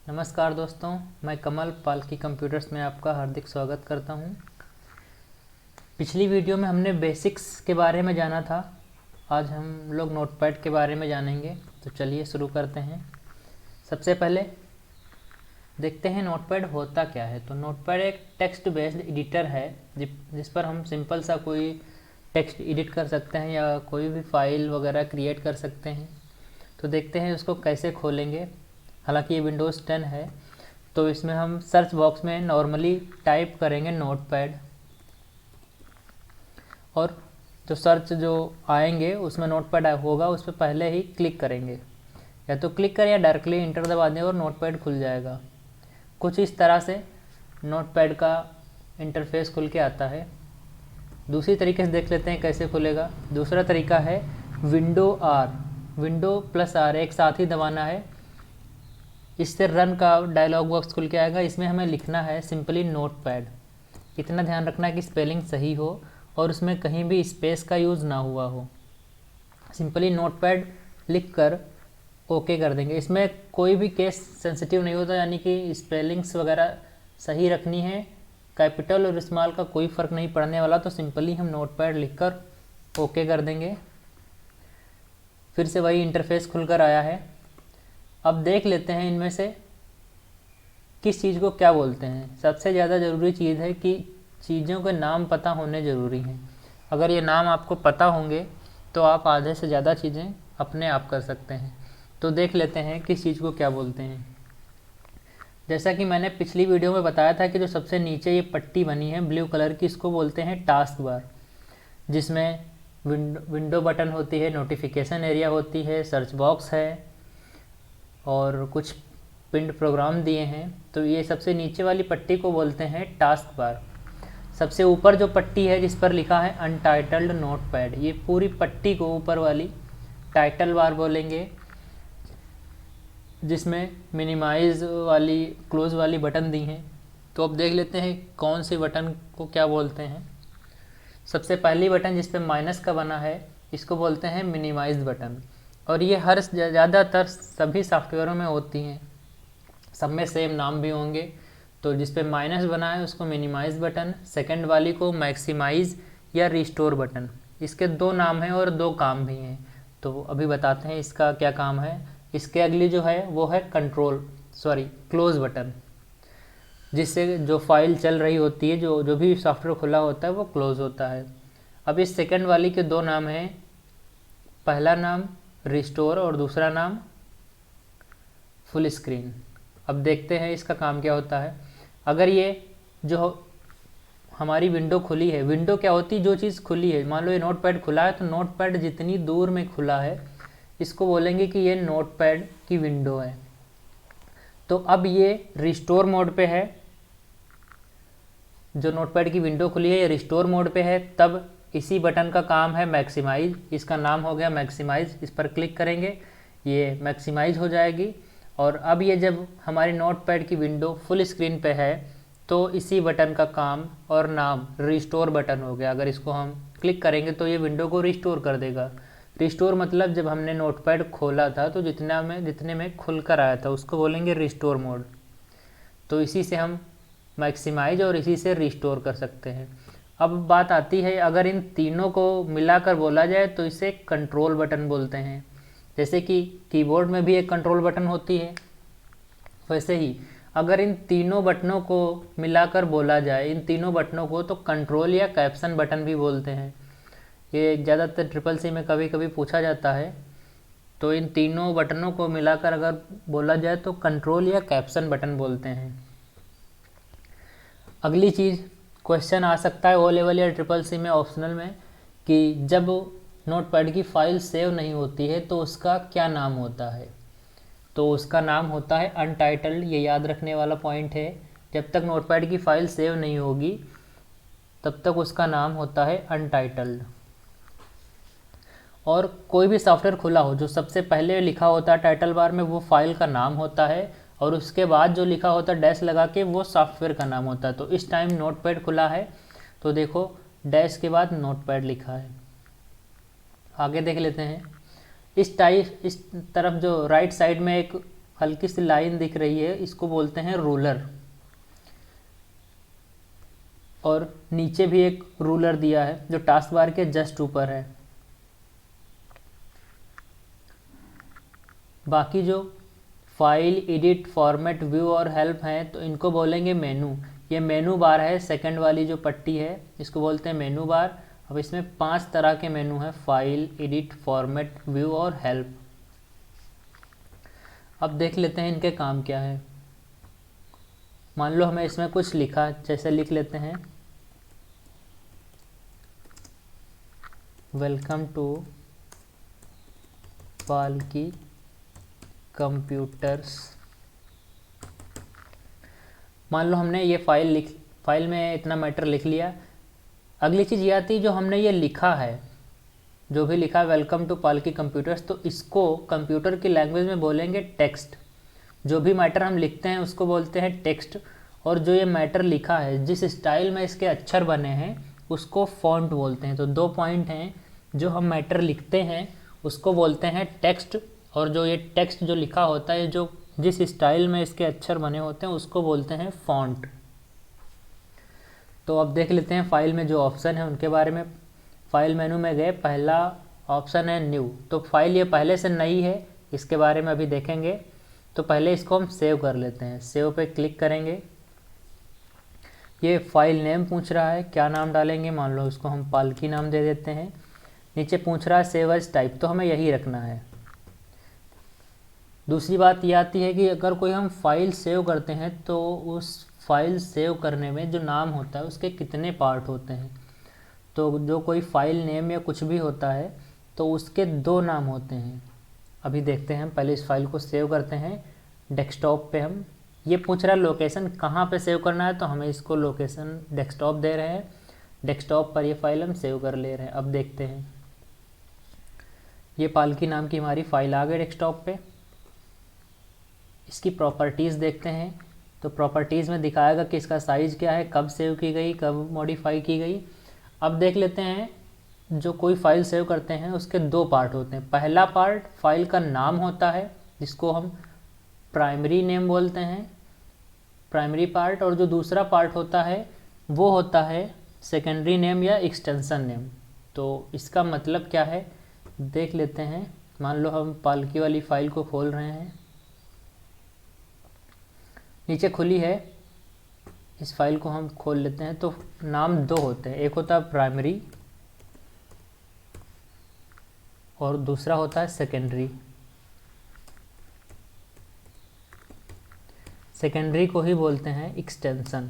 नमस्कार दोस्तों, मैं कमल पालकी कंप्यूटर्स में आपका हार्दिक स्वागत करता हूं। पिछली वीडियो में हमने बेसिक्स के बारे में जाना था। आज हम लोग नोटपैड के बारे में जानेंगे। तो चलिए शुरू करते हैं। सबसे पहले देखते हैं नोटपैड होता क्या है। तो नोटपैड एक टेक्स्ट बेस्ड एडिटर है जिस पर हम सिंपल सा कोई टेक्स्ट एडिट कर सकते हैं या कोई भी फाइल वगैरह क्रिएट कर सकते हैं। तो देखते हैं उसको कैसे खोलेंगे। हालांकि ये विंडोज़ 10 है, तो इसमें हम सर्च बॉक्स में नॉर्मली टाइप करेंगे नोटपैड, और जो आएंगे उसमें नोटपैड होगा, उस पर पहले ही क्लिक करेंगे। या तो क्लिक करें या डायरेक्टली इंटर दबा दें और नोटपैड खुल जाएगा। कुछ इस तरह से नोटपैड का इंटरफेस खुल के आता है। दूसरी तरीके से देख लेते हैं कैसे खुलेगा। दूसरा तरीका है विंडो प्लस आर एक साथ ही दबाना है। इससे रन का डायलॉग बॉक्स खुल के आएगा। इसमें हमें लिखना है सिंपली नोटपैड। इतना ध्यान रखना है कि स्पेलिंग सही हो और उसमें कहीं भी स्पेस का यूज़ ना हुआ हो। सिंपली नोटपैड लिख कर ओके कर देंगे। इसमें कोई भी केस सेंसिटिव नहीं होता, यानी कि स्पेलिंग्स वगैरह सही रखनी है। कैपिटल और स्मॉल का कोई फ़र्क नहीं पड़ने वाला। तो सिंपली हम नोटपैड लिख कर ओके कर देंगे। फिर से वही इंटरफेस खुलकर आया है। अब देख लेते हैं इनमें से किस चीज़ को क्या बोलते हैं। सबसे ज़्यादा ज़रूरी चीज़ है कि चीज़ों के नाम पता होने ज़रूरी हैं। अगर ये नाम आपको पता होंगे तो आप आधे से ज़्यादा चीज़ें अपने आप कर सकते हैं। तो देख लेते हैं किस चीज़ को क्या बोलते हैं। जैसा कि मैंने पिछली वीडियो में बताया था कि जो सबसे नीचे ये पट्टी बनी है ब्लू कलर की, इसको बोलते हैं टास्क बार, जिसमें विंडो बटन होती है, नोटिफिकेशन एरिया होती है, सर्च बॉक्स है और कुछ पिंड प्रोग्राम दिए हैं। तो ये सबसे नीचे वाली पट्टी को बोलते हैं टास्क बार। सबसे ऊपर जो पट्टी है जिस पर लिखा है अनटाइटल्ड नोटपैड, ये पूरी पट्टी को ऊपर वाली टाइटल बार बोलेंगे, जिसमें मिनिमाइज वाली क्लोज वाली बटन दी हैं। तो अब देख लेते हैं कौन से बटन को क्या बोलते हैं। सबसे पहली बटन जिस पे माइनस का बना है इसको बोलते हैं मिनिमाइज बटन, और ये हर ज़्यादातर सभी सॉफ्टवेयरों में होती हैं। सब में सेम नाम भी होंगे। तो जिस पे माइनस बना है उसको मिनिमाइज बटन, सेकंड वाली को मैक्सिमाइज या रिस्टोर बटन। इसके दो नाम हैं और दो काम भी हैं। तो अभी बताते हैं इसका क्या काम है। इसके अगली जो है वो है क्लोज बटन, जिससे जो फाइल चल रही होती है, जो भी सॉफ्टवेयर खुला होता है वो क्लोज होता है। अब इस सेकंड वाली के दो नाम हैं। पहला नाम रिस्टोर और दूसरा नाम फुल स्क्रीन। अब देखते हैं इसका काम क्या होता है। अगर ये जो हमारी विंडो खुली है, विंडो क्या होती है, जो चीज़ खुली है। मान लो ये नोटपैड खुला है, तो नोटपैड जितनी दूर में खुला है इसको बोलेंगे कि ये नोटपैड की विंडो है। तो अब ये रिस्टोर मोड पे है, जो नोटपैड की विंडो खुली है ये रिस्टोर मोड पे है। तब इसी बटन का काम है मैक्सिमाइज। इसका नाम हो गया मैक्सिमाइज। इस पर क्लिक करेंगे, ये मैक्सिमाइज हो जाएगी। और अब ये जब हमारी नोटपैड की विंडो फुल स्क्रीन पे है तो इसी बटन का काम और नाम रिस्टोर बटन हो गया। अगर इसको हम क्लिक करेंगे तो ये विंडो को रिस्टोर कर देगा। रिस्टोर मतलब जब हमने नोटपैड खोला था तो जितने में खुल कर आया था उसको बोलेंगे रिस्टोर मोड। तो इसी से हम मैक्सिमाइज और इसी से रिस्टोर कर सकते हैं। अब बात आती है, अगर इन तीनों को मिलाकर बोला जाए तो इसे कंट्रोल बटन बोलते हैं। जैसे कि कीबोर्ड में भी एक कंट्रोल बटन होती है, वैसे ही अगर इन तीनों बटनों को मिलाकर बोला जाए, इन तीनों बटनों को, तो कंट्रोल या कैप्शन बटन भी बोलते हैं। ये ज़्यादातर ट्रिपल सी में कभी कभी पूछा जाता है। तो इन तीनों बटनों को मिलाकर अगर बोला जाए तो कंट्रोल या कैप्शन बटन बोलते हैं। अगली चीज़, क्वेश्चन आ सकता है ओ लेवल या ट्रिपल सी में ऑप्शनल में, कि जब नोटपैड की फ़ाइल सेव नहीं होती है तो उसका क्या नाम होता है। तो उसका नाम होता है अनटाइटल्ड। ये याद रखने वाला पॉइंट है। जब तक नोटपैड की फ़ाइल सेव नहीं होगी तब तक उसका नाम होता है अनटाइटल्ड। और कोई भी सॉफ्टवेयर खुला हो, जो सबसे पहले लिखा होता है टाइटल बार में वो फाइल का नाम होता है, और उसके बाद जो लिखा होता है डैश लगा के वो सॉफ्टवेयर का नाम होता है। तो इस टाइम नोटपैड खुला है तो देखो डैश के बाद नोटपैड लिखा है। आगे देख लेते हैं। इस तरफ जो राइट साइड में एक हल्की सी लाइन दिख रही है, इसको बोलते हैं रूलर। और नीचे भी एक रूलर दिया है जो टास्क बार के जस्ट ऊपर है। बाकी जो फाइल, एडिट, फॉर्मेट, व्यू और हेल्प हैं तो इनको बोलेंगे मेनू। ये मेनू बार है, सेकंड वाली जो पट्टी है इसको बोलते हैं मेनू बार। अब इसमें 5 तरह के मेनू हैं, फाइल, एडिट, फॉर्मेट, व्यू और हेल्प। अब देख लेते हैं इनके काम क्या है। मान लो हमें इसमें कुछ लिखा, जैसे लिख लेते हैं वेलकम टू पालकी कंप्यूटर्स। मान लो हमने ये फाइल में इतना मैटर लिख लिया। अगली चीज़ ये आती है जो हमने ये लिखा है, जो भी लिखा है वेलकम टू पालकी कंप्यूटर्स, तो इसको कंप्यूटर की लैंग्वेज में बोलेंगे टेक्स्ट। जो भी मैटर हम लिखते हैं उसको बोलते हैं टेक्स्ट। और जो ये मैटर लिखा है, जिस स्टाइल में इसके अक्षर बने हैं उसको फॉन्ट बोलते हैं। तो 2 पॉइंट हैं, जो हम मैटर लिखते हैं उसको बोलते हैं टेक्स्ट, और जो ये टेक्स्ट जो लिखा होता है, जो जिस स्टाइल में इसके अक्षर बने होते हैं उसको बोलते हैं फॉन्ट। तो अब देख लेते हैं फाइल में जो ऑप्शन है उनके बारे में। फाइल मेनू में गए, पहला ऑप्शन है न्यू। तो फाइल ये पहले से नई है, इसके बारे में अभी देखेंगे। तो पहले इसको हम सेव कर लेते हैं। सेव पे क्लिक करेंगे। ये फाइल नेम पूछ रहा है, क्या नाम डालेंगे, मान लो इसको हम पालकी नाम दे देते हैं। नीचे पूछ रहा है सेव एज टाइप, तो हमें यही रखना है। दूसरी बात ये आती है कि अगर कोई हम फाइल सेव करते हैं तो उस फाइल सेव करने में जो नाम होता है उसके कितने पार्ट होते हैं। तो जो कोई फाइल नेम या कुछ भी होता है तो उसके 2 नाम होते हैं। अभी देखते हैं, पहले इस फाइल को सेव करते हैं। डेस्कटॉप पे हम, ये पूछ रहा है लोकेशन कहाँ पे सेव करना है, तो हमें इसको लोकेशन डेस्कटॉप दे रहे हैं। डेस्कटॉप पर ये फाइल हम सेव कर ले रहे हैं। अब देखते हैं, ये पालकी नाम की हमारी फाइल आ गई डेस्कटॉप पे। इसकी प्रॉपर्टीज़ देखते हैं। तो प्रॉपर्टीज़ में दिखाएगा कि इसका साइज़ क्या है, कब सेव की गई, कब मॉडिफाई की गई। अब देख लेते हैं, जो कोई फाइल सेव करते हैं उसके 2 पार्ट होते हैं। पहला पार्ट फाइल का नाम होता है, जिसको हम प्राइमरी नेम बोलते हैं, प्राइमरी पार्ट। और जो दूसरा पार्ट होता है वो होता है सेकेंडरी नेम या एक्सटेंशन नेम। तो इसका मतलब क्या है देख लेते हैं। मान लो हम पालकी वाली फाइल को खोल रहे हैं, नीचे खुली है, इस फाइल को हम खोल लेते हैं। तो नाम 2 होते हैं, एक होता है प्राइमरी और दूसरा होता है सेकेंडरी। सेकेंडरी को ही बोलते हैं एक्सटेंशन।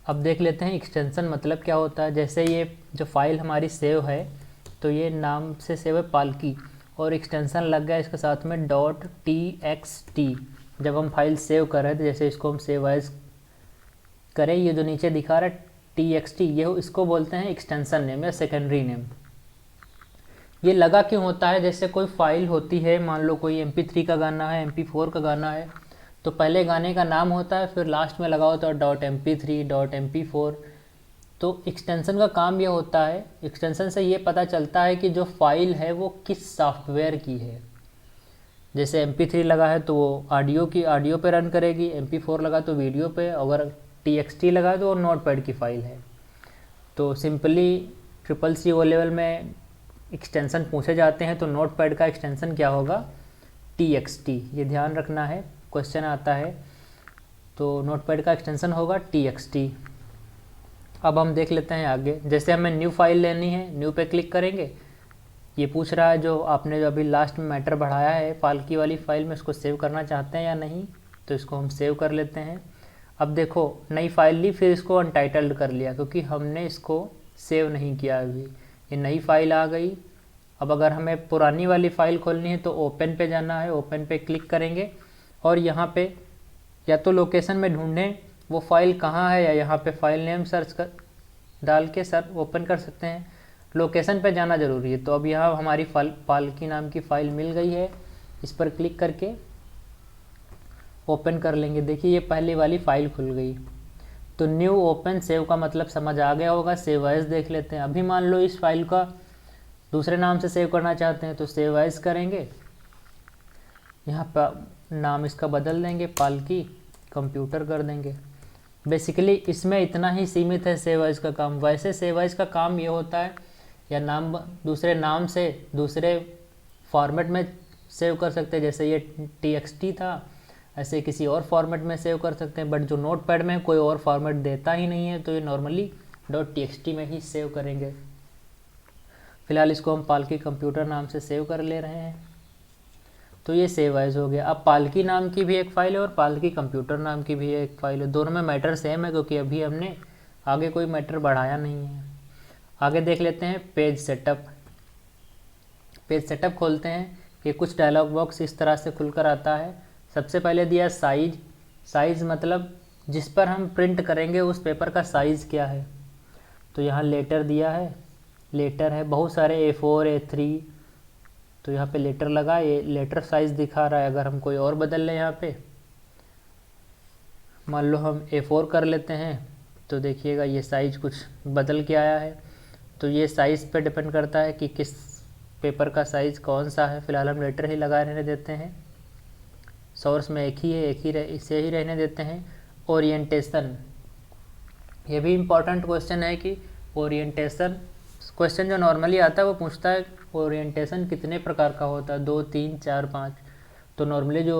अब देख लेते हैं एक्सटेंशन मतलब क्या होता है। जैसे ये जो फाइल हमारी सेव है तो ये नाम से सेव है पालकी, और एक्सटेंशन लग गया इसके साथ में .txt। जब हम फाइल सेव कर रहे थे, जैसे इसको हम सेव एज करें, ये जो नीचे दिखा रहा है txt, ये इसको बोलते हैं एक्सटेंशन नेम या सेकेंडरी नेम। ये लगा क्यों होता है, जैसे कोई फाइल होती है, मान लो कोई MP3 का गाना है, MP4 का गाना है, तो पहले गाने का नाम होता है, फिर लास्ट में लगा होता है .mp3, .mp4। तो एक्सटेंशन का काम ये होता है, एक्सटेंशन से ये पता चलता है कि जो फाइल है वो किस सॉफ्टवेयर की है। जैसे MP3 लगा है तो वो ऑडियो पे रन करेगी, MP4 लगा तो वीडियो पे, अगर TXT लगा है तो वो नोटपैड की फ़ाइल है। तो सिंपली CCC ओ लेवल में एक्सटेंशन पूछे जाते हैं तो नोटपैड का एक्सटेंशन क्या होगा, TXT। ये ध्यान रखना है, क्वेश्चन आता है। तो नोटपैड का एक्सटेंशन होगा TXT। अब हम देख लेते हैं आगे। जैसे हमें न्यू फाइल लेनी है, न्यू पे क्लिक करेंगे। ये पूछ रहा है जो आपने जो अभी लास्ट में मैटर बढ़ाया है पालकी वाली फाइल में, उसको सेव करना चाहते हैं या नहीं, तो इसको हम सेव कर लेते हैं। अब देखो नई फाइल ली, फिर इसको अनटाइटल्ड कर लिया क्योंकि हमने इसको सेव नहीं किया अभी। ये नई फाइल आ गई। अब अगर हमें पुरानी वाली फ़ाइल खोलनी है तो ओपन पे जाना है, ओपन पे क्लिक करेंगे और यहाँ पे या तो लोकेशन में ढूंढें वो फाइल कहाँ है, या यहाँ पे फाइल नेम सर्च कर डाल के ओपन कर सकते हैं। लोकेशन पे जाना ज़रूरी है। तो अब यहाँ हमारी पालकी नाम की फ़ाइल मिल गई है, इस पर क्लिक करके ओपन कर लेंगे। देखिए ये पहली वाली फ़ाइल खुल गई। तो न्यू ओपन सेव का मतलब समझ आ गया होगा। सेव एज देख लेते हैं। अभी मान लो इस फाइल का दूसरे नाम से सेव करना चाहते हैं तो सेव एज करेंगे, यहाँ पर नाम इसका बदल देंगे, पालकी कंप्यूटर कर देंगे। बेसिकली इसमें इतना ही सीमित है सेव एज का काम। वैसे सेव एज का काम ये होता है, या नाम दूसरे नाम से दूसरे फॉर्मेट में सेव कर सकते हैं, जैसे ये txt था, ऐसे किसी और फॉर्मेट में सेव कर सकते हैं। बट जो नोटपैड में कोई और फॉर्मेट देता ही नहीं है, तो ये नॉर्मली .txt में ही सेव करेंगे। फिलहाल इसको हम पालकी कंप्यूटर नाम से सेव कर ले रहे हैं, तो ये सेव एज हो गया। अब पालकी नाम की भी एक फ़ाइल है और पालकी कंप्यूटर नाम की भी एक फ़ाइल है, दोनों में मैटर सेम है, क्योंकि अभी हमने आगे कोई मैटर बढ़ाया नहीं है। आगे देख लेते हैं पेज सेटअप। पेज सेटअप खोलते हैं कि कुछ डायलॉग बॉक्स इस तरह से खुलकर आता है। सबसे पहले दिया साइज। साइज़ मतलब जिस पर हम प्रिंट करेंगे उस पेपर का साइज़ क्या है, तो यहाँ लेटर दिया है, लेटर है बहुत सारे A4 A3, तो यहाँ पे लेटर लगा, ये लेटर साइज़ दिखा रहा है। अगर हम कोई और बदल लें, यहाँ पे मान लो हम A4 कर लेते हैं, तो देखिएगा ये साइज़ कुछ बदल के आया है। तो ये साइज़ पे डिपेंड करता है कि किस पेपर का साइज़ कौन सा है। फ़िलहाल हम लेटर ही लगा रहने देते हैं, सोर्स में एक ही है, इसे ही रहने देते हैं। ओरिएंटेशन, ये भी इम्पॉर्टेंट क्वेश्चन है कि ओरिएंटेशन क्वेश्चन जो नॉर्मली आता है वो पूछता है ओरिएंटेशन कितने प्रकार का होता है, 2 3 4 5। तो नॉर्मली जो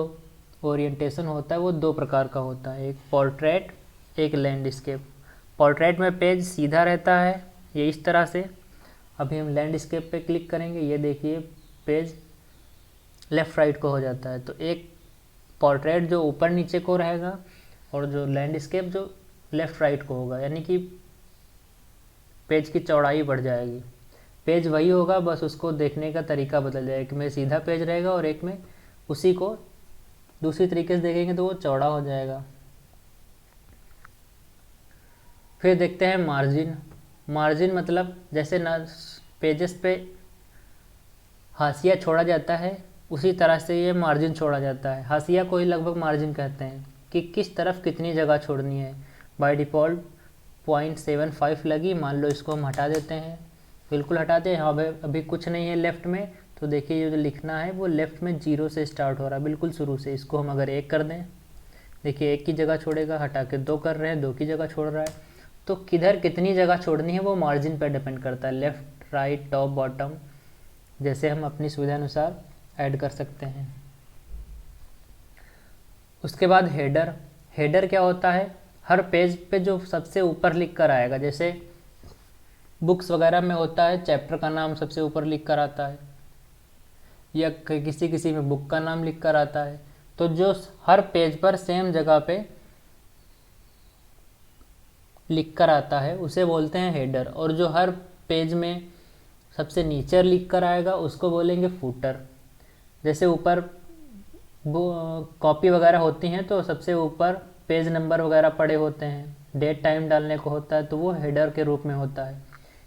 ओरिएंटेशन होता है वो 2 प्रकार का होता है, एक पोर्ट्रेट, एक लैंडस्केप। पोर्ट्रेट में पेज सीधा रहता है, ये इस तरह से। अभी हम लैंडस्केप पे क्लिक करेंगे, ये देखिए पेज लेफ़्ट राइट को हो जाता है। तो एक पोर्ट्रेट जो ऊपर नीचे को रहेगा और जो लैंडस्केप जो लेफ़्ट राइट को होगा, यानी कि पेज की चौड़ाई बढ़ जाएगी। पेज वही होगा, बस उसको देखने का तरीका बदल जाएगा। एक में सीधा पेज रहेगा और एक में उसी को दूसरी तरीके से देखेंगे तो वो चौड़ा हो जाएगा। फिर देखते हैं मार्जिन। मार्जिन मतलब जैसे ना पेजेस पे हाशिया छोड़ा जाता है, उसी तरह से ये मार्जिन छोड़ा जाता है। हाशिया को ही लगभग मार्जिन कहते हैं, कि किस तरफ कितनी जगह छोड़नी है। बाय डिफ़ॉल्ट 0.75 लगी, मान लो इसको हम हटा देते हैं, बिल्कुल हटा दें। हाँ भाई अभी कुछ नहीं है लेफ़्ट में, तो देखिए ये जो लिखना है वो लेफ़्ट में 0 से स्टार्ट हो रहा है, बिल्कुल शुरू से। इसको हम अगर 1 कर दें, देखिए 1 की जगह छोड़ेगा, हटा के 2 कर रहे हैं, 2 की जगह छोड़ रहा है। तो किधर कितनी जगह छोड़नी है वो मार्जिन पर डिपेंड करता है, लेफ़्ट राइट टॉप बॉटम, जैसे हम अपनी सुविधा अनुसार ऐड कर सकते हैं। उसके बाद हेडर। हेडर क्या होता है, हर पेज पे जो सबसे ऊपर लिख कर आएगा, जैसे बुक्स वगैरह में होता है चैप्टर का नाम सबसे ऊपर लिख कर आता है, या किसी किसी में बुक का नाम लिख कर आता है। तो जो हर पेज पर सेम जगह पे लिख कर आता है उसे बोलते हैं हेडर। और जो हर पेज में सबसे नीचे लिख कर आएगा उसको बोलेंगे फूटर। जैसे ऊपर कॉपी वगैरह होती हैं तो सबसे ऊपर पेज नंबर वगैरह पड़े होते हैं, डेट टाइम डालने को होता है, तो वो हेडर के रूप में होता है,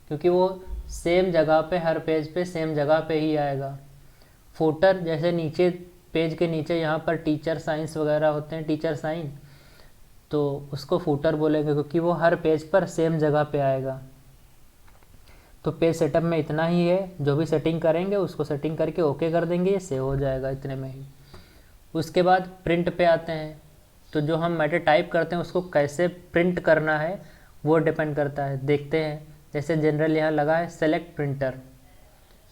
क्योंकि वो सेम जगह पे हर पेज पे सेम जगह पे ही आएगा। फूटर जैसे नीचे पेज के नीचे यहाँ पर टीचर साइंस वगैरह होते हैं, टीचर साइन, तो उसको फूटर बोलेंगे, क्योंकि वो हर पेज पर सेम जगह पे आएगा। तो पेज सेटअप में इतना ही है, जो भी सेटिंग करेंगे उसको सेटिंग करके ओके कर देंगे, ये सेव हो जाएगा इतने में ही। उसके बाद प्रिंट पे आते हैं, तो जो हम मैटर टाइप करते हैं उसको कैसे प्रिंट करना है वो डिपेंड करता है। देखते हैं, जैसे जनरल यहाँ लगा है सेलेक्ट प्रिंटर,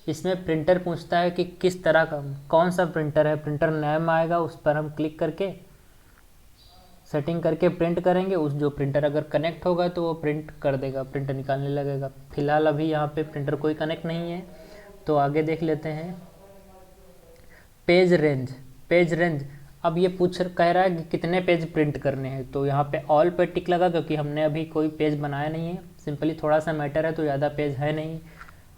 इसमें प्रिंटर पूछता है कि किस तरह का कौन सा प्रिंटर है, प्रिंटर नेम आएगा, उस पर हम क्लिक करके सेटिंग करके प्रिंट करेंगे। उस जो प्रिंटर अगर कनेक्ट होगा तो वो प्रिंट कर देगा, प्रिंटर निकालने लगेगा। फ़िलहाल अभी यहाँ पे प्रिंटर कोई कनेक्ट नहीं है, तो आगे देख लेते हैं। Page range. पेज रेंज अब ये कह रहा है कि कितने पेज प्रिंट करने हैं, तो यहाँ पे ऑल पे टिक लगा, क्योंकि हमने अभी कोई पेज बनाया नहीं है, सिंपली थोड़ा सा मैटर है तो ज़्यादा पेज है नहीं,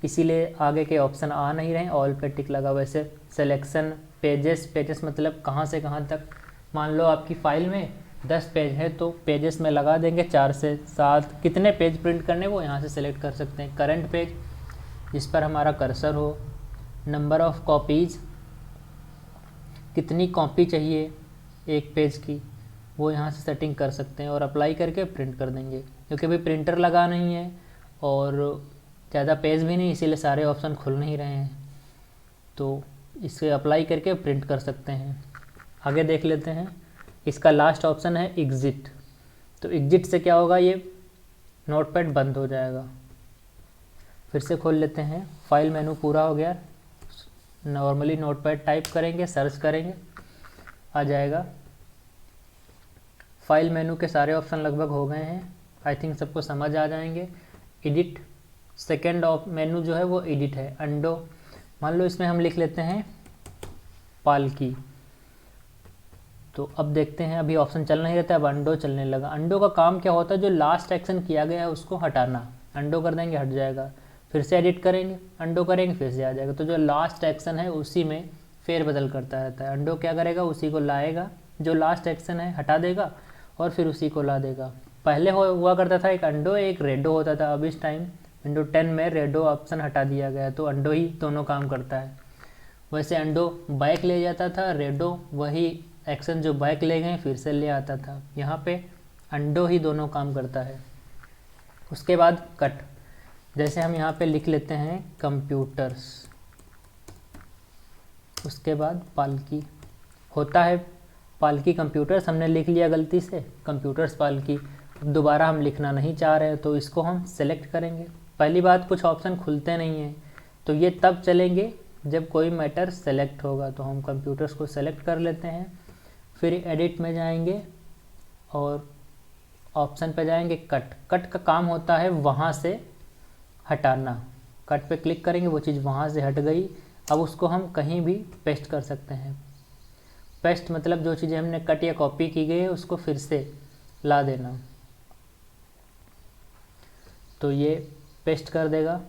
इसीलिए आगे के ऑप्शन आ नहीं रहे, ऑल पे टिक लगा। वैसे सिलेक्शन पेजेस मतलब कहाँ से कहाँ तक, मान लो आपकी फ़ाइल में 10 पेज है तो पेजेस में लगा देंगे 4 से 7, कितने पेज प्रिंट करने वो यहाँ से सेलेक्ट कर सकते हैं। करंट पेज जिस पर हमारा कर्सर हो, नंबर ऑफ़ कॉपीज़ कितनी कॉपी चाहिए एक पेज की, वो यहाँ से सेटिंग कर सकते हैं और अप्लाई करके प्रिंट कर देंगे। क्योंकि अभी प्रिंटर लगा नहीं है और ज़्यादा पेज भी नहीं, इसीलिए सारे ऑप्शन खुल नहीं रहे हैं, तो इसे अप्लाई करके प्रिंट कर सकते हैं। आगे देख लेते हैं। इसका लास्ट ऑप्शन है एग्ज़िट। तो एग्ज़िट से क्या होगा, ये नोटपैड बंद हो जाएगा। फिर से खोल लेते हैं। फाइल मेनू पूरा हो गया। नॉर्मली नोटपैड टाइप करेंगे, सर्च करेंगे, आ जाएगा। फाइल मेनू के सारे ऑप्शन लगभग हो गए हैं, आई थिंक सबको समझ आ जाएंगे। एडिट, सेकेंड मेनू जो है वो एडिट है। अंडो, मान लो इसमें हम लिख लेते हैं पालकी। तो अब देखते हैं, अभी ऑप्शन चल नहीं रहता, अब अंडो चलने लगा। अंडो का काम क्या होता है, जो लास्ट एक्शन किया गया है उसको हटाना। अंडो कर देंगे, हट जाएगा। फिर से एडिट करेंगे, अंडो करेंगे, फिर से आ जाएगा। तो जो लास्ट एक्शन है उसी में फेरबदल करता रहता है। अंडो क्या करेगा, उसी को लाएगा, जो लास्ट एक्शन है हटा देगा और फिर उसी को ला देगा। पहले हुआ करता था एक अंडो एक रेडो होता था, अब इस टाइम विंडो 10 में रेडो ऑप्शन हटा दिया गया है, तो अंडो ही दोनों काम करता है। वैसे अंडो बैक ले जाता था, रेडो वही एक्शन जो बैक ले गए फिर से ले आता था। यहाँ पे अंडो ही दोनों काम करता है। उसके बाद कट, जैसे हम यहाँ पे लिख लेते हैं कंप्यूटर्स, उसके बाद पालकी होता है। पालकी कंप्यूटर्स हमने लिख लिया गलती से, कंप्यूटर्स पालकी। दोबारा हम लिखना नहीं चाह रहे हैं तो इसको हम सेलेक्ट करेंगे। पहली बात, कुछ ऑप्शन खुलते नहीं हैं, तो ये तब चलेंगे जब कोई मैटर सेलेक्ट होगा। तो हम कंप्यूटर्स को सेलेक्ट कर लेते हैं, फिर एडिट में जाएंगे और ऑप्शन पे जाएंगे कट। कट का काम होता है वहाँ से हटाना। कट पे क्लिक करेंगे, वो चीज़ वहाँ से हट गई। अब उसको हम कहीं भी पेस्ट कर सकते हैं। पेस्ट मतलब जो चीज़ें हमने कट या कॉपी की गई है उसको फिर से ला देना, तो ये पेस्ट कर देगा।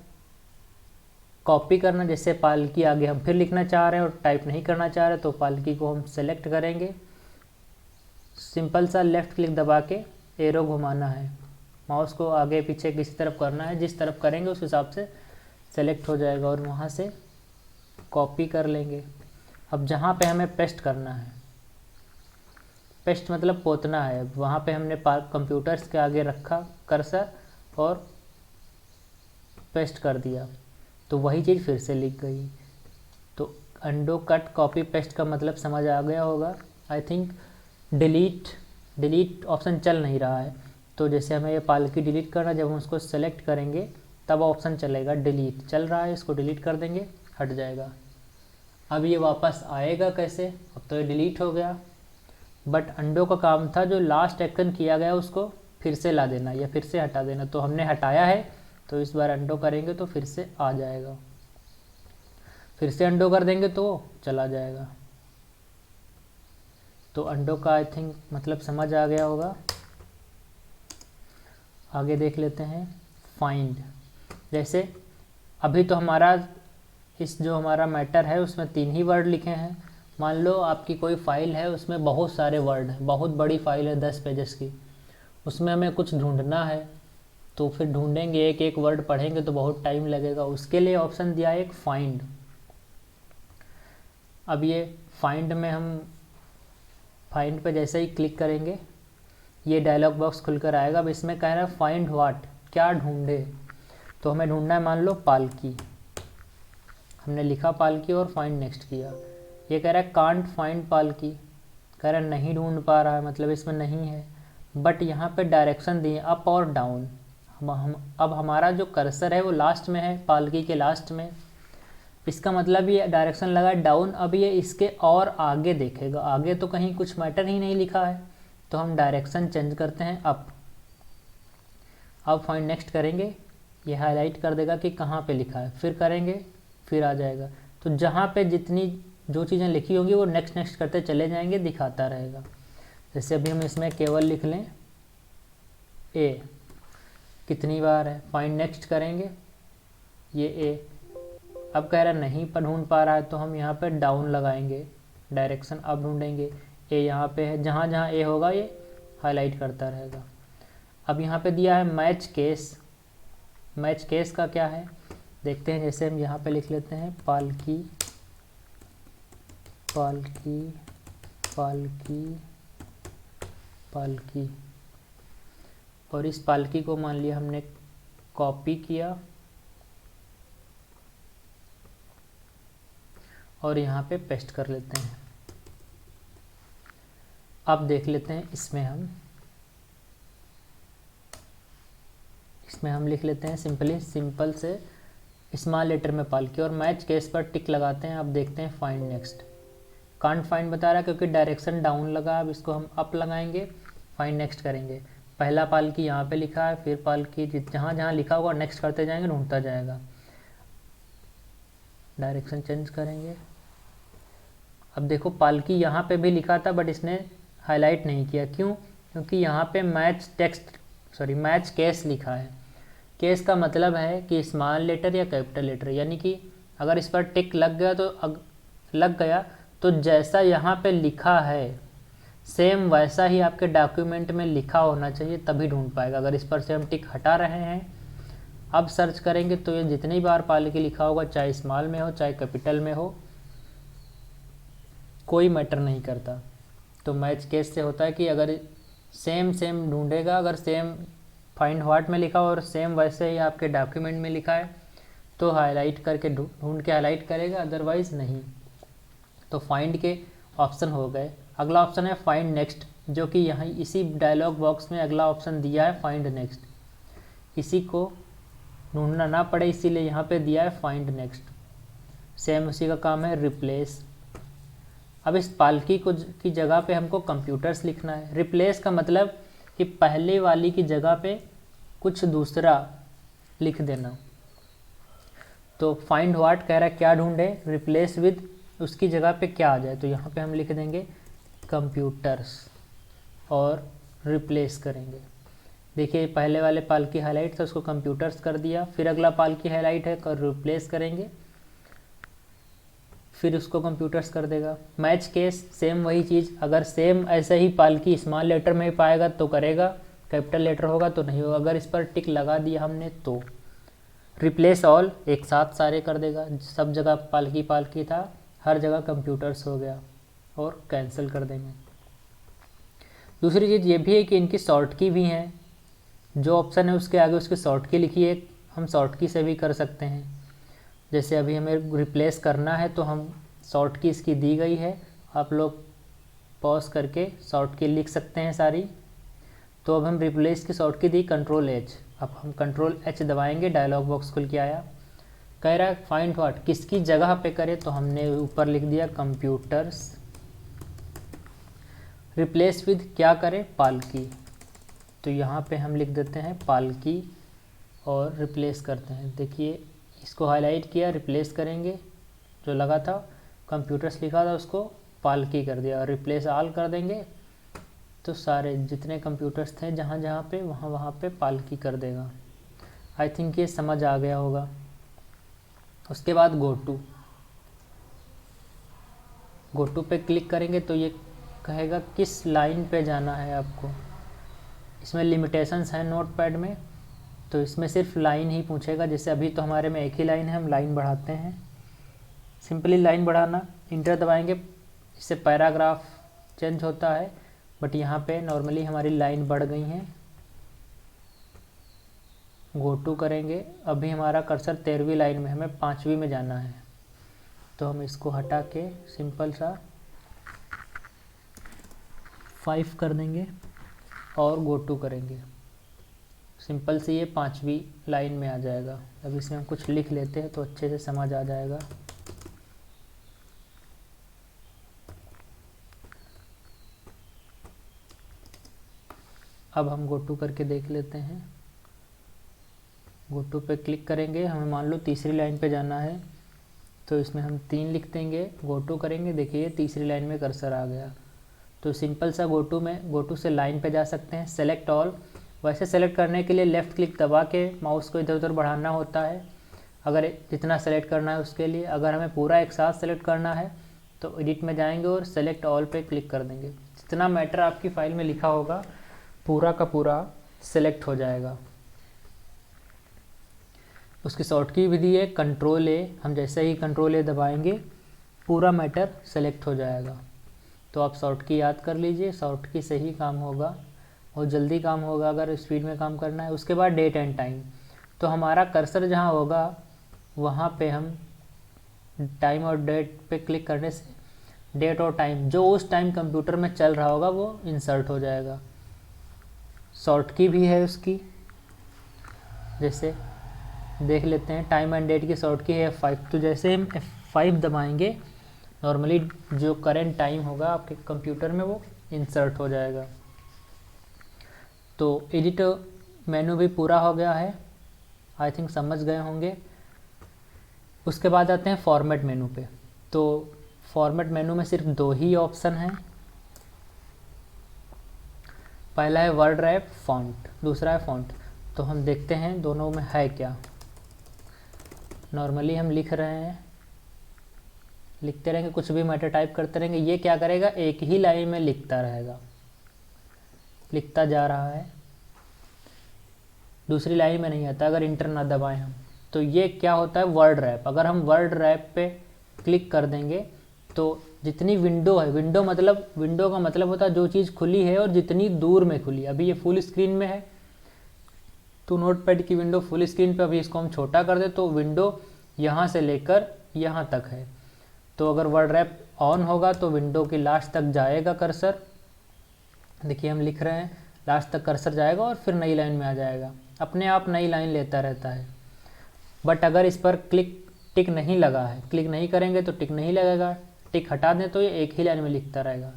कॉपी करना, जैसे पालकी आगे हम फिर लिखना चाह रहे हैं और टाइप नहीं करना चाह रहे, तो पालकी को हम सेलेक्ट करेंगे। सिंपल सा लेफ़्ट क्लिक दबा के एरो घुमाना है, माउस को आगे पीछे किसी तरफ करना है, जिस तरफ करेंगे उस हिसाब से सेलेक्ट हो जाएगा और वहाँ से कॉपी कर लेंगे। अब जहाँ पे हमें पेस्ट करना है, पेस्ट मतलब पोतना है, वहाँ पे हमने कंप्यूटर्स के आगे रखा कर्सर और पेस्ट कर दिया, तो वही चीज़ फिर से लिख गई। तो अंडो कट कॉपी पेस्ट का मतलब समझ आ गया होगा आई थिंक। डिलीट ऑप्शन चल नहीं रहा है, तो जैसे हमें ये पालकी डिलीट करना, जब हम उसको सेलेक्ट करेंगे तब ऑप्शन चलेगा डिलीट। चल रहा है, इसको डिलीट कर देंगे, हट जाएगा। अब ये वापस आएगा कैसे, अब तो ये डिलीट हो गया। बट अंडो का काम था जो लास्ट एक्शन किया गया उसको फिर से ला देना या फिर से हटा देना, तो हमने हटाया है, तो इस बार अंडो करेंगे तो फिर से आ जाएगा। फिर से अंडो कर देंगे तो चला जाएगा। तो अंडो का आई थिंक मतलब समझ आ गया होगा। आगे देख लेते हैं फाइंड। जैसे अभी तो हमारा इस जो हमारा मैटर है उसमें 3 ही वर्ड लिखे हैं। मान लो आपकी कोई फाइल है, उसमें बहुत सारे वर्ड हैं, बहुत बड़ी फाइल है 10 पेजेस की, उसमें हमें कुछ ढूंढना है, तो फिर ढूंढेंगे, एक एक वर्ड पढ़ेंगे तो बहुत टाइम लगेगा। उसके लिए ऑप्शन दिया है एक फाइंड। अब ये फाइंड में हम फाइंड पे जैसे ही क्लिक करेंगे ये डायलॉग बॉक्स खुलकर आएगा। अब इसमें कह रहा है फाइंड व्हाट, क्या ढूंढे, तो हमें ढूंढना है मान लो पालकी। हमने लिखा पालकी और फाइंड नेक्स्ट किया। ये कह रहा है कांट फाइंड पालकी, कह रहा है नहीं ढूंढ पा रहा है, मतलब इसमें नहीं है। बट यहाँ पे डायरेक्शन दिए अप और डाउन। अब हमारा जो कर्सर है वो लास्ट में है, पालकी के लास्ट में, इसका मतलब ये डायरेक्शन लगा डाउन। अब ये इसके और आगे देखेगा, आगे तो कहीं कुछ मैटर ही नहीं लिखा है, तो हम डायरेक्शन चेंज करते हैं अप। अब फाइंड नेक्स्ट करेंगे, ये हाईलाइट कर देगा कि कहाँ पे लिखा है, फिर करेंगे फिर आ जाएगा। तो जहाँ पे जितनी जो चीज़ें लिखी होंगी वो नेक्स्ट नेक्स्ट करते चले जाएंगे, दिखाता रहेगा। जैसे अभी हम इसमें केवल लिख लें ए, कितनी बार है, फाइंड नेक्स्ट करेंगे ये ए। अब कह रहा नहीं पर ढूंढ पा रहा है, तो हम यहाँ पे डाउन लगाएंगे, डायरेक्शन अब ढूंढेंगे। ए यहाँ पे है, जहाँ जहाँ ए होगा ये हाईलाइट करता रहेगा। अब यहाँ पे दिया है मैच केस। मैच केस का क्या है देखते हैं। जैसे हम यहाँ पे लिख लेते हैं पालकी पालकी पालकी पालकी, और इस पालकी को मान लिया हमने कॉपी किया और यहाँ पे पेस्ट कर लेते हैं। अब देख लेते हैं इसमें हम लिख लेते हैं सिंपल से स्मॉल लेटर में पालकी और मैच केस पर टिक लगाते हैं। अब देखते हैं फाइंड नेक्स्ट। कांट फाइंड बता रहा है क्योंकि डायरेक्शन डाउन लगा, अब इसको हम अप लगाएंगे, फाइंड नेक्स्ट करेंगे। पहला पालकी यहाँ पे लिखा है, फिर पालकी जहाँ जहाँ लिखा होगा नेक्स्ट करते जाएंगे, ढूंढता जाएगा। डायरेक्शन चेंज करेंगे। अब देखो पालकी यहाँ पे भी लिखा था बट इसने हाईलाइट नहीं किया, क्यों? क्योंकि यहाँ पे मैच केस लिखा है। केस का मतलब है कि स्मॉल लेटर या कैपिटल लेटर, यानी कि अगर इस पर टिक लग गया तो जैसा यहाँ पे लिखा है सेम वैसा ही आपके डॉक्यूमेंट में लिखा होना चाहिए, तभी ढूंढ पाएगा। अगर इस पर से हम टिक हटा रहे हैं, अब सर्च करेंगे तो ये जितनी बार पालकी लिखा होगा, चाहे स्मॉल में हो चाहे कैपिटल में हो, कोई मैटर नहीं करता। तो मैच केस से होता है कि अगर सेम ढूंढेगा, अगर सेम फाइंड व्हाट में लिखा हो और सेम वैसे ही आपके डॉक्यूमेंट में लिखा है तो हाईलाइट करके ढूंढ के हाईलाइट करेगा, अदरवाइज नहीं। तो फाइंड के ऑप्शन हो गए। अगला ऑप्शन है फाइंड नेक्स्ट, जो कि यहाँ इसी डायलॉग बॉक्स में अगला ऑप्शन दिया है फाइंड नेक्स्ट। इसी को ढूंढना ना पड़े इसीलिए यहाँ पे दिया है फाइंड नेक्स्ट। सेम उसी का काम है रिप्लेस। अब इस पालकी की जगह पे हमको कंप्यूटर्स लिखना है। रिप्लेस का मतलब कि पहले वाली की जगह पे कुछ दूसरा लिख देना। तो फाइंड व्हाट कह रहा है क्या ढूंढे, रिप्लेस विद उसकी जगह पे क्या आ जाए, तो यहाँ पे हम लिख देंगे कंप्यूटर्स और रिप्लेस करेंगे। देखिए पहले वाले पालकी हाईलाइट था, उसको कंप्यूटर्स कर दिया, फिर अगला पालकी हाईलाइट है और रिप्लेस करेंगे, फिर उसको कंप्यूटर्स कर देगा। मैच केस सेम वही चीज़, अगर सेम ऐसे ही पालकी स्मॉल लेटर में पाएगा तो करेगा, कैपिटल लेटर होगा तो नहीं होगा। अगर इस पर टिक लगा दिया हमने तो रिप्लेस ऑल एक साथ सारे कर देगा। सब जगह पालकी था, हर जगह कंप्यूटर्स हो गया और कैंसिल कर देंगे। दूसरी चीज़ ये भी है कि इनकी शॉर्ट की भी हैं, जो ऑप्शन है उसके आगे उसकी शॉर्ट की लिखी है, हम शॉर्ट की से भी कर सकते हैं। जैसे अभी हमें रिप्लेस करना है तो हम शॉर्ट की इसकी दी गई है, आप लोग पॉज करके शॉर्ट की लिख सकते हैं सारी। तो अब हम रिप्लेस की शॉर्ट की दी Ctrl+H, अब हम Ctrl+H दबाएंगे, डायलॉग बॉक्स खुल के आया। कह रहा है फाइंड व्हाट किसकी जगह पे करें, तो हमने ऊपर लिख दिया कंप्यूटर्स। रिप्लेस विद क्या करें, पालकी, तो यहाँ पे हम लिख देते हैं पालकी और रिप्लेस करते हैं। देखिए इसको हाईलाइट किया, रिप्लेस करेंगे, जो लगा था कंप्यूटर्स लिखा था उसको पालकी कर दिया और रिप्लेस ऑल कर देंगे, तो सारे जितने कंप्यूटर्स थे जहाँ जहाँ पे वहाँ पे पालकी कर देगा। आई थिंक ये समझ आ गया होगा। उसके बाद गो टू पे क्लिक करेंगे तो ये कहेगा किस लाइन पे जाना है आपको। इसमें लिमिटेशंस हैं नोटपैड में, तो इसमें सिर्फ लाइन ही पूछेगा। जैसे अभी तो हमारे में एक ही लाइन है, हम लाइन बढ़ाते हैं। सिंपली लाइन बढ़ाना, इंटर दबाएंगे, इससे पैराग्राफ चेंज होता है, बट यहाँ पे नॉर्मली हमारी लाइन बढ़ गई हैं। गो टू करेंगे, अभी हमारा कर्सर 13वीं लाइन में, हमें 5वीं में जाना है, तो हम इसको हटा के सिंपल सा 5 कर देंगे और गो टू करेंगे। सिंपल से ये 5वीं लाइन में आ जाएगा। अब इसमें हम कुछ लिख लेते हैं तो अच्छे से समझ आ जाएगा। अब हम गो टू करके देख लेते हैं। गो टू पे क्लिक करेंगे, हमें मान लो 3री लाइन पे जाना है, तो इसमें हम 3 लिख देंगे, गो टू करेंगे, देखिए 3री लाइन में कर्सर आ गया। तो सिंपल सा गो टू से लाइन पे जा सकते हैं। सेलेक्ट ऑल, वैसे सेलेक्ट करने के लिए लेफ़्ट क्लिक दबा के माउस को इधर उधर बढ़ाना होता है, अगर जितना सेलेक्ट करना है उसके लिए। अगर हमें पूरा एक साथ सेलेक्ट करना है तो एडिट में जाएंगे और सेलेक्ट ऑल पे क्लिक कर देंगे। जितना मैटर आपकी फ़ाइल में लिखा होगा पूरा का पूरा सेलेक्ट हो जाएगा। उसकी शॉर्ट की विधि है Ctrl+A, हम जैसे ही Ctrl+A दबाएंगे पूरा मैटर सेलेक्ट हो जाएगा। तो आप शॉर्ट की याद कर लीजिए, शॉर्ट की से ही काम होगा और जल्दी काम होगा अगर स्पीड में काम करना है। उसके बाद डेट एंड टाइम, तो हमारा कर्सर जहाँ होगा वहाँ पे हम टाइम और डेट पे क्लिक करने से डेट और टाइम जो उस टाइम कंप्यूटर में चल रहा होगा वो इंसर्ट हो जाएगा। शॉर्ट की भी है उसकी, जैसे देख लेते हैं। टाइम एंड डेट की शॉर्ट की है F5। तो जैसे हम F5 दबाएंगे नॉर्मली जो करंट टाइम होगा आपके कंप्यूटर में वो इंसर्ट हो जाएगा। तो एडिट मेनू भी पूरा हो गया है, आई थिंक समझ गए होंगे। उसके बाद आते हैं फॉर्मेट मेनू पे। तो फॉर्मेट मेनू में सिर्फ 2 ही ऑप्शन हैं। पहला है वर्ड रैप फॉन्ट, दूसरा है फॉन्ट। तो हम देखते हैं दोनों में है क्या। नॉर्मली हम लिख रहे हैं, लिखते रहेंगे, कुछ भी मैटर टाइप करते रहेंगे। ये क्या करेगा, एक ही लाइन में लिखता रहेगा, लिखता जा रहा है, दूसरी लाइन में नहीं आता अगर इंटर ना दबाएं हम। तो ये क्या होता है, वर्ड रैप। अगर हम वर्ड रैप पे क्लिक कर देंगे तो जितनी विंडो है, विंडो का मतलब होता है जो चीज़ खुली है और जितनी दूर में खुली। अभी ये फुल स्क्रीन में है तो नोटपैड की विंडो फुल स्क्रीन पे, अभी इसको हम छोटा कर दे तो विंडो यहाँ से लेकर यहाँ तक है। तो अगर वर्ड रैप ऑन होगा तो विंडो की लास्ट तक जाएगा कर्सर। देखिए हम लिख रहे हैं, लास्ट तक कर्सर जाएगा और फिर नई लाइन में आ जाएगा, अपने आप नई लाइन लेता रहता है। बट अगर इस पर टिक नहीं लगा है, क्लिक नहीं करेंगे तो टिक नहीं लगेगा, टिक हटा दें तो ये एक ही लाइन में लिखता रहेगा।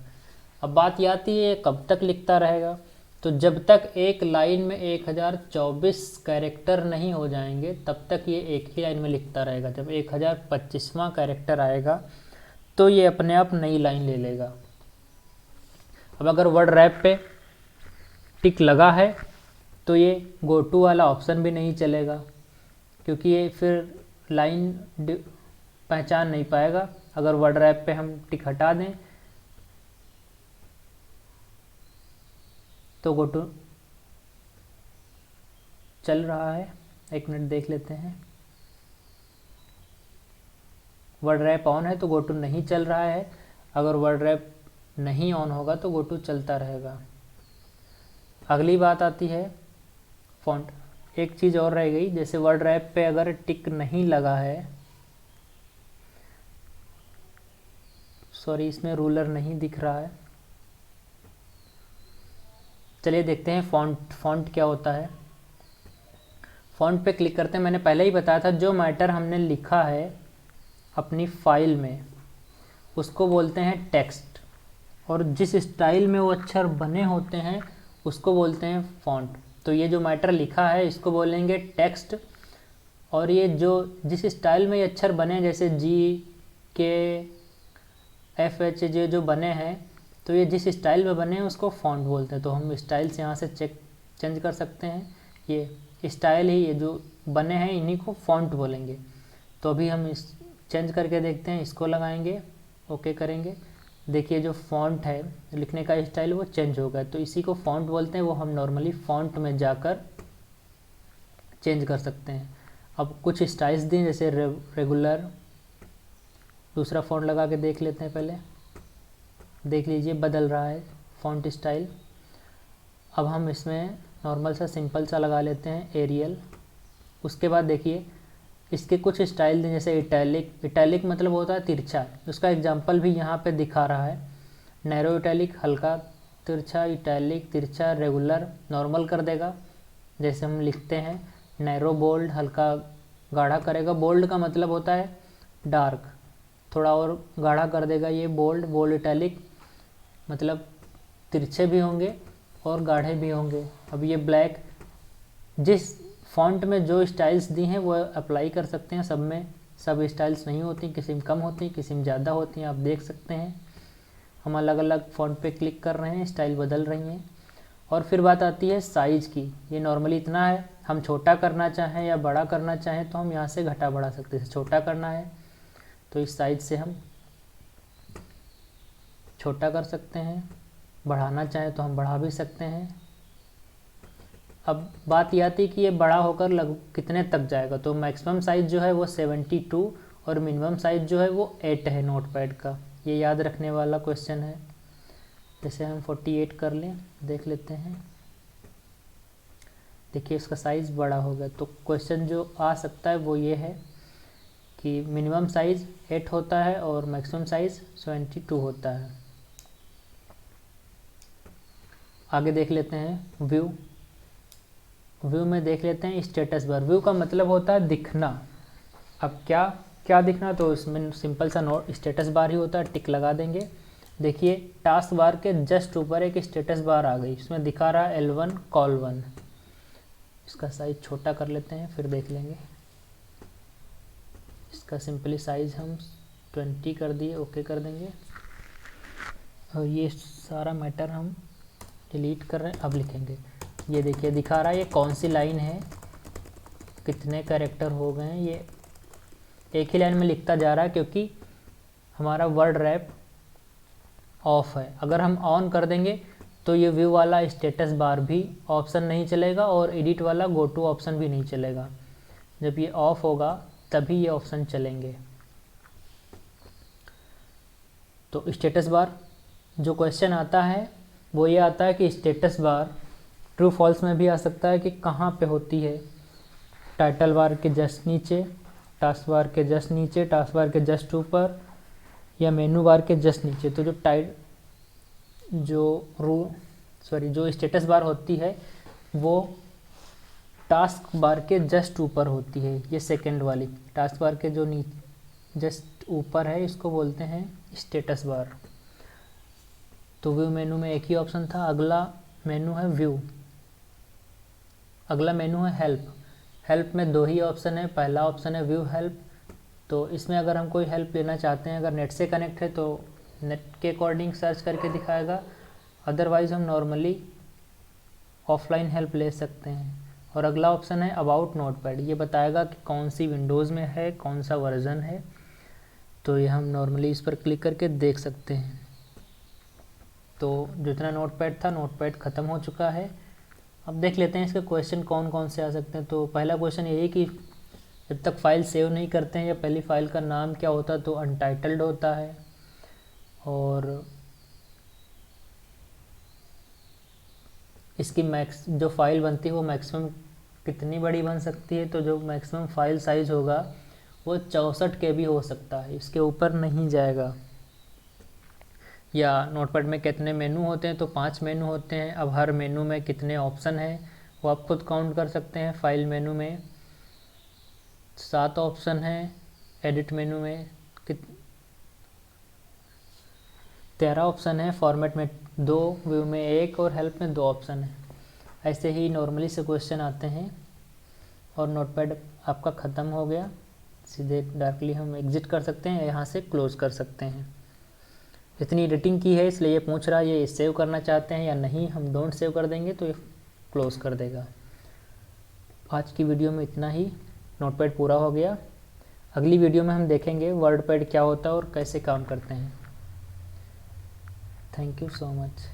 अब बात ये आती है कब तक लिखता रहेगा। तो जब तक एक लाइन में 1024 कैरेक्टर नहीं हो जाएंगे तब तक ये एक ही लाइन में लिखता रहेगा। जब 1025वां कैरेक्टर आएगा तो ये अपने आप नई लाइन ले लेगा। अब अगर वर्ड रैप पे टिक लगा है तो ये गो टू वाला ऑप्शन भी नहीं चलेगा, क्योंकि ये फिर लाइन पहचान नहीं पाएगा। अगर वर्ड रैप पे हम टिक हटा दें तो गो टू चल रहा है। 1 मिनट देख लेते हैं। वर्ड रैप ऑन है तो गो टू नहीं चल रहा है, अगर वर्ड रैप नहीं ऑन होगा तो गो टू चलता रहेगा। अगली बात आती है फॉन्ट। एक चीज़ और रह गई, जैसे वर्ड रैप पे अगर टिक नहीं लगा है, सॉरी इसमें रूलर नहीं दिख रहा है, चलिए देखते हैं फॉन्ट क्या होता है। फॉन्ट पे क्लिक करते हैं। मैंने पहले ही बताया था जो मैटर हमने लिखा है अपनी फाइल में उसको बोलते हैं टेक्स्ट, और जिस स्टाइल में वो अक्षर बने होते हैं उसको बोलते हैं फॉन्ट। तो ये जो मैटर लिखा है इसको बोलेंगे टेक्स्ट, और ये जो जिस स्टाइल में ये अक्षर बने जैसे GKFH जो बने हैं, तो ये जिस स्टाइल में बने हैं उसको फॉन्ट बोलते हैं। तो हम स्टाइल से यहाँ से चेंज कर सकते हैं। ये स्टाइल ही ये जो बने हैं इन्हीं को फॉन्ट बोलेंगे। तो अभी हम इस चेंज करके देखते हैं, इसको लगाएंगे, ओके करेंगे। देखिए जो फॉन्ट है लिखने का स्टाइल वो चेंज हो गया, तो इसी को फॉन्ट बोलते हैं। वो हम नॉर्मली फॉन्ट में जाकर चेंज कर सकते हैं। अब कुछ स्टाइल्स दें जैसे रेगुलर, दूसरा फॉन्ट लगा के देख लेते हैं। पहले देख लीजिए बदल रहा है फॉन्ट स्टाइल। अब हम इसमें नॉर्मल सा सिंपल सा लगा लेते हैं एरियल। उसके बाद देखिए इसके कुछ स्टाइल दें जैसे इटैलिक मतलब होता है तिरछा, उसका एग्जांपल भी यहाँ पे दिखा रहा है। नैरो इटैलिक हल्का तिरछा, इटैलिक तिरछा, रेगुलर नॉर्मल कर देगा जैसे हम लिखते हैं। नैरो बोल्ड हल्का गाढ़ा करेगा, बोल्ड का मतलब होता है डार्क, थोड़ा और गाढ़ा कर देगा ये बोल्ड इटैलिक मतलब तिरछे भी होंगे और गाढ़े भी होंगे। अब ये ब्लैक, जिस फॉन्ट में जो स्टाइल्स दी हैं वो अप्लाई कर सकते हैं। सब में सब स्टाइल्स नहीं होती, किसी में कम होती, किसी में ज़्यादा होती हैं, आप देख सकते हैं। हम अलग अलग फॉन्ट पे क्लिक कर रहे हैं, स्टाइल बदल रही हैं। और फिर बात आती है साइज़ की। ये नॉर्मली इतना है, हम छोटा करना चाहें या बड़ा करना चाहें तो हम यहाँ से घटा बढ़ा सकते हैं। छोटा करना है तो इस साइज से हम छोटा कर सकते हैं, बढ़ाना चाहें तो हम बढ़ा भी सकते हैं। अब बात ये आती है कि ये बड़ा होकर कितने तक जाएगा। तो मैक्सिमम साइज़ जो है वो 72 और मिनिमम साइज़ जो है वो 8 है नोटपैड का। ये याद रखने वाला क्वेश्चन है। जैसे हम 48 कर लें, देख लेते हैं। देखिए इसका साइज़ बड़ा हो गया। तो क्वेश्चन जो आ सकता है वो ये है कि मिनिमम साइज़ 8 होता है और मैक्सिमम साइज़ 72 होता है। आगे देख लेते हैं व्यू। व्यू में देख लेते हैं स्टेटस बार। व्यू का मतलब होता है दिखना। अब क्या क्या दिखना, तो इसमें सिंपल सा नोट स्टेटस बार ही होता है, टिक लगा देंगे। देखिए टास्क बार के जस्ट ऊपर एक स्टेटस बार आ गई, इसमें दिखा रहा है L1 कॉल 1। इसका साइज़ छोटा कर लेते हैं, फिर देख लेंगे। इसका सिंपली साइज़ हम 20 कर दिए, ओके कर देंगे। और ये सारा मैटर हम डिलीट कर रहे हैं। अब लिखेंगे, ये देखिए दिखा रहा है ये कौन सी लाइन है, कितने कैरेक्टर हो गए हैं। ये एक ही लाइन में लिखता जा रहा है क्योंकि हमारा वर्ड रैप ऑफ है। अगर हम ऑन कर देंगे तो ये व्यू वाला स्टेटस बार भी ऑप्शन नहीं चलेगा और एडिट वाला गो टू ऑप्शन भी नहीं चलेगा। जब ये ऑफ होगा तभी ये ऑप्शन चलेंगे। तो स्टेटस बार जो क्वेश्चन आता है वो ये आता है कि स्टेटस बार ट्रू फॉल्स में भी आ सकता है कि कहाँ पे होती है। टाइटल बार के जस्ट नीचे, टास्क बार के जस्ट नीचे, टास्क बार के जस्ट ऊपर, या मेनू बार के जस्ट नीचे। तो जो स्टेटस बार होती है वो टास्क बार के जस्ट ऊपर होती है। ये सेकंड वाली टास्क बार के जो जस्ट ऊपर है इसको बोलते हैं स्टेटस बार। तो व्यू मेनू में एक ही ऑप्शन था। अगला मेनू है व्यू। अगला मेनू है हेल्प। हेल्प में दो ही ऑप्शन है। पहला ऑप्शन है व्यू हेल्प। तो इसमें अगर हम कोई हेल्प लेना चाहते हैं, अगर नेट से कनेक्ट है तो नेट के अकॉर्डिंग सर्च करके दिखाएगा, अदरवाइज़ हम नॉर्मली ऑफलाइन हेल्प ले सकते हैं। और अगला ऑप्शन है अबाउट नोटपैड। ये बताएगा कि कौन सी विंडोज़ में है, कौन सा वर्जन है। तो ये हम नॉर्मली इस पर क्लिक करके देख सकते हैं। तो जितना नोटपैड था, नोटपैड ख़त्म हो चुका है। अब देख लेते हैं इसके क्वेश्चन कौन कौन से आ सकते हैं। तो पहला क्वेश्चन यही कि जब तक फाइल सेव नहीं करते हैं या पहली फाइल का नाम क्या होता है, तो अनटाइटल्ड होता है। और इसकी जो फाइल बनती है वो मैक्सिमम कितनी बड़ी बन सकती है, तो जो मैक्सिमम फाइल साइज़ होगा वो 64 KB हो सकता है, इसके ऊपर नहीं जाएगा। या नोटपैड में कितने मेनू होते हैं, तो 5 मेनू होते हैं। अब हर मेनू में कितने ऑप्शन हैं वो आप खुद काउंट कर सकते हैं। फाइल मेनू में 7 ऑप्शन हैं, एडिट मेनू में 13 ऑप्शन है, फॉर्मेट में 2, व्यू में 1 और हेल्प में 2 ऑप्शन है। ऐसे ही नॉर्मली से क्वेश्चन आते हैं। और नोटपैड आपका ख़त्म हो गया। सीधे डायरेक्टली हम एग्ज़िट कर सकते हैं, यहाँ से क्लोज़ कर सकते हैं। इतनी एडिटिंग की है इसलिए ये पूछ रहा है ये सेव करना चाहते हैं या नहीं। हम डोंट सेव कर देंगे तो ये क्लोज़ कर देगा। आज की वीडियो में इतना ही। नोटपैड पूरा हो गया। अगली वीडियो में हम देखेंगे वर्डपैड क्या होता है और कैसे काम करते हैं। Thank you so much.